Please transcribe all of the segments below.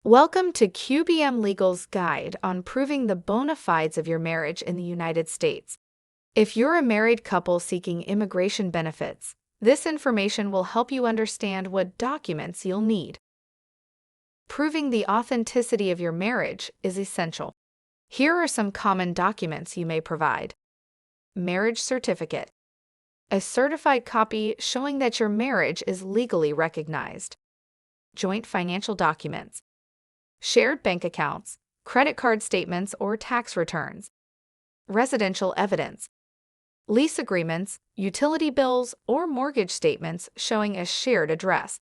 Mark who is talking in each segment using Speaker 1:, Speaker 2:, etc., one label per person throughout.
Speaker 1: Welcome to QBM Legal's guide on proving the bona fides of your marriage in the United States. If you're a married couple seeking immigration benefits, this information will help you understand what documents you'll need. Proving the authenticity of your marriage is essential. Here are some common documents you may provide. Marriage certificate. A certified copy showing that your marriage is legally recognized. Joint financial documents. Shared bank accounts, credit card statements or tax returns. Residential evidence. Lease agreements, utility bills, or mortgage statements showing a shared address.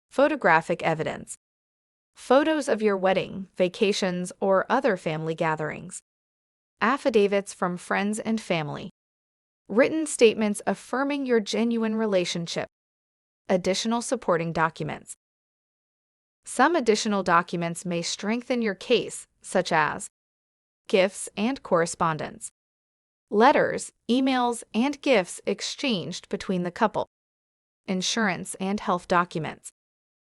Speaker 1: Photographic evidence. Photos of your wedding, vacations, or other family gatherings. Affidavits from friends and family. Written statements affirming your genuine relationship. Additional supporting documents. Some additional documents may strengthen your case, such as gifts and correspondence, letters, emails, and gifts exchanged between the couple, insurance and health documents,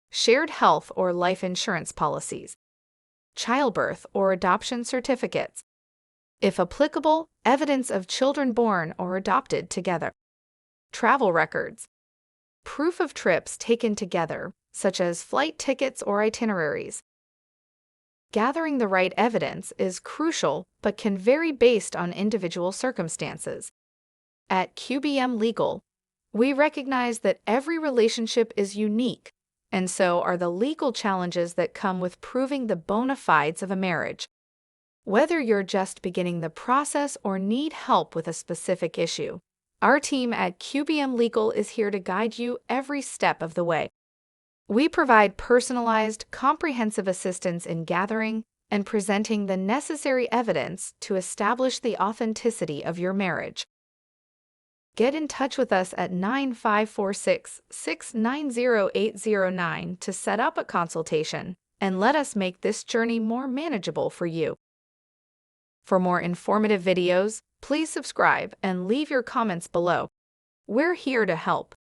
Speaker 1: shared health or life insurance policies, childbirth or adoption certificates, if applicable, evidence of children born or adopted together, travel records, proof of trips taken together, such as flight tickets or itineraries. Gathering the right evidence is crucial but can vary based on individual circumstances. At QBM Legal, we recognize that every relationship is unique, and so are the legal challenges that come with proving the bona fides of a marriage. Whether you're just beginning the process or need help with a specific issue, our team at QBM Legal is here to guide you every step of the way. We provide personalized, comprehensive assistance in gathering and presenting the necessary evidence to establish the authenticity of your marriage. Get in touch with us at 9546-690-809 to set up a consultation and let us make this journey more manageable for you. For more informative videos, please subscribe and leave your comments below. We're here to help.